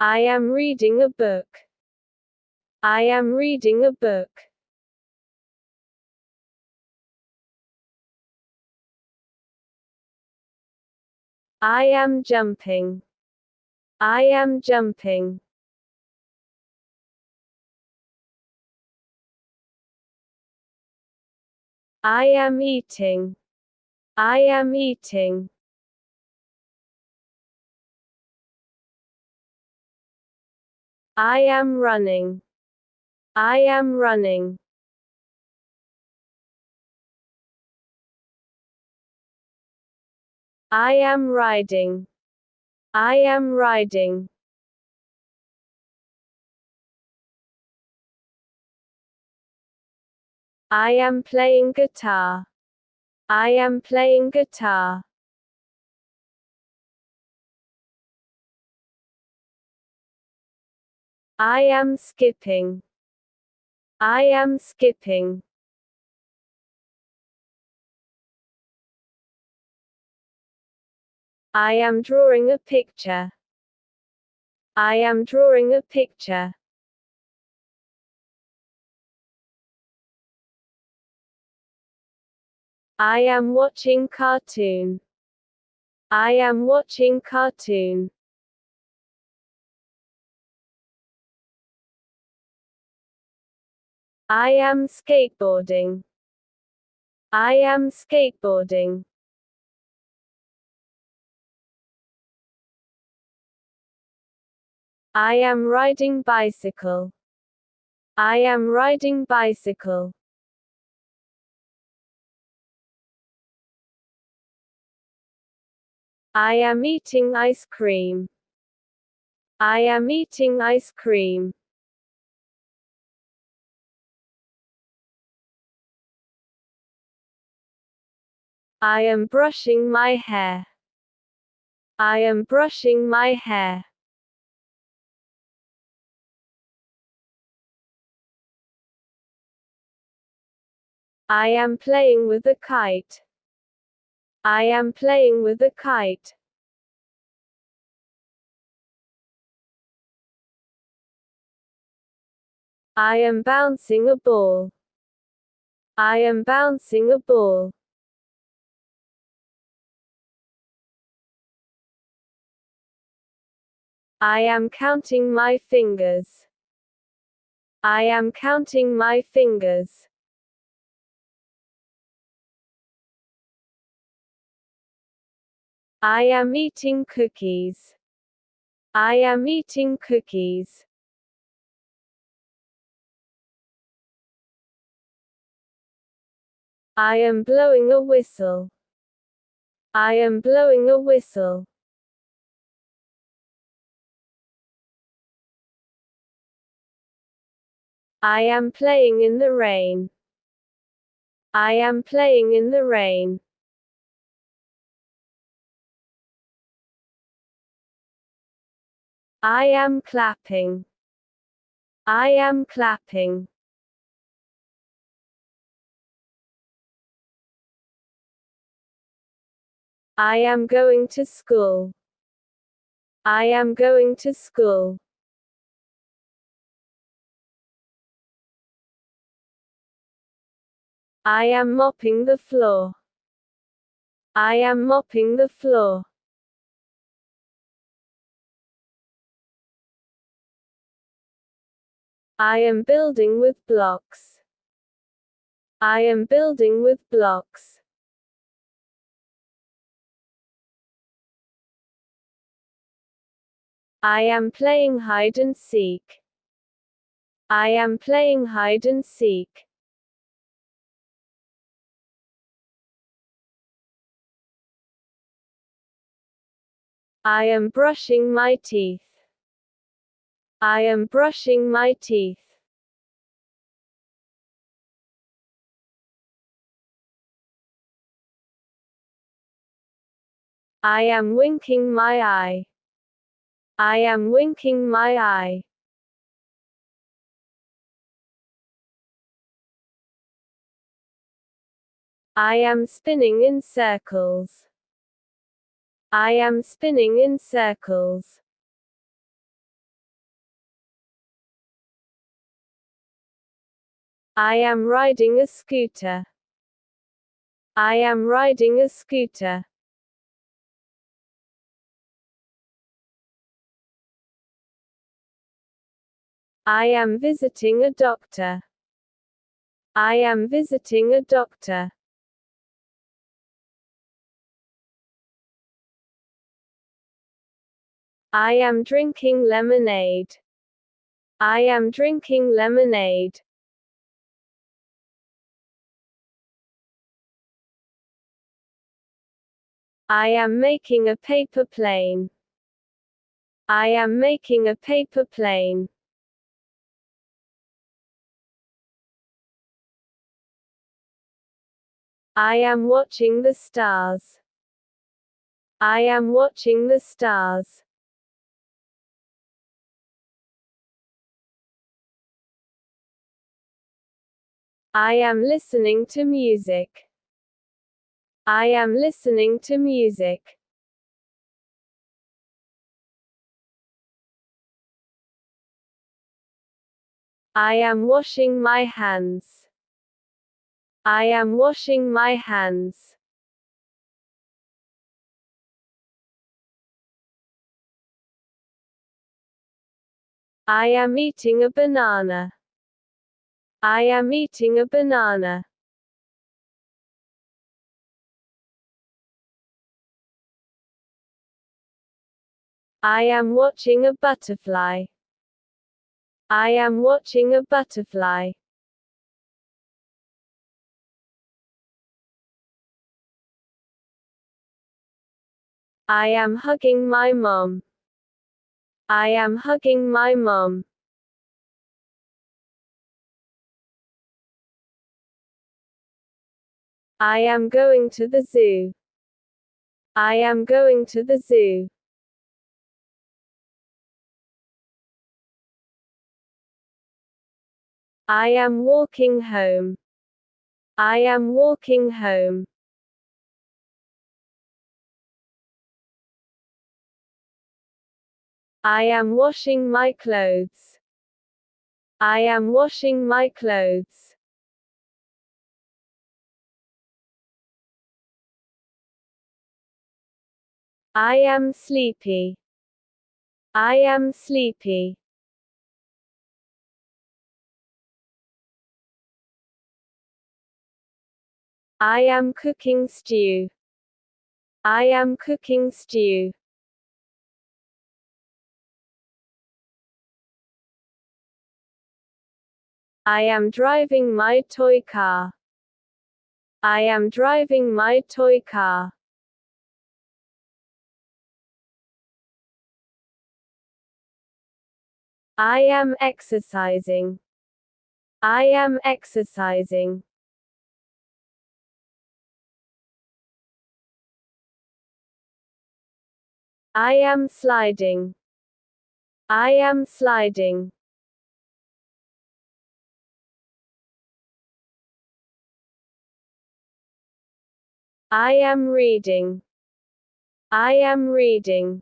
I am reading a book. I am reading a book. I am jumping. I am jumping. I am eating. I am eating. I am running. I am running. I am riding. I am riding. I am playing guitar. I am playing guitar. I am skipping. I am skipping. I am drawing a picture. I am drawing a picture. I am watching cartoon. I am watching cartoon. I am skateboarding. I am skateboarding. I am riding bicycle. I am riding bicycle. I am eating ice cream. I am eating ice cream. I am brushing my hair. I am brushing my hair. I am playing with a kite. I am playing with a kite. I am bouncing a ball. I am bouncing a ball. I am counting my fingers. I am counting my fingers. I am eating cookies. I am eating cookies. I am blowing a whistle. I am blowing a whistle. I am playing in the rain. I am playing in the rain. I am clapping. I am clapping. I am going to school. I am going to school. I am mopping the floor. I am mopping the floor. I am building with blocks. I am building with blocks. I am playing hide and seek. I am playing hide and seek. I am brushing my teeth. I am brushing my teeth. I am winking my eye. I am winking my eye. I am spinning in circles. I am spinning in circles. I am riding a scooter. I am riding a scooter. I am visiting a doctor. I am visiting a doctor. I am drinking lemonade. I am drinking lemonade. I am making a paper plane. I am making a paper plane. I am watching the stars. I am watching the stars. I am listening to music. I am listening to music. I am washing my hands. I am washing my hands. I am eating a banana. I am eating a banana. I am watching a butterfly. I am watching a butterfly. I am hugging my mom. I am hugging my mom. I am going to the zoo. I am going to the zoo. I am walking home. I am walking home. I am washing my clothes. I am washing my clothes. I am sleepy. I am sleepy. I am cooking stew. I am cooking stew. I am driving my toy car. I am driving my toy car. I am exercising. I am exercising. I am sliding. I am sliding. I am reading. I am reading.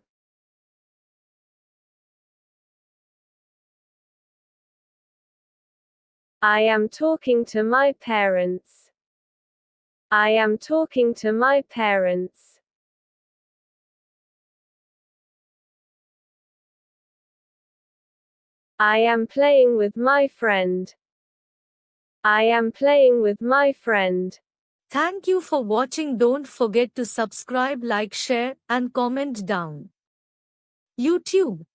I am talking to my parents. I am talking to my parents. I am playing with my friend. I am playing with my friend. Thank you for watching. Don't forget to subscribe, like, share, and comment down. YouTube.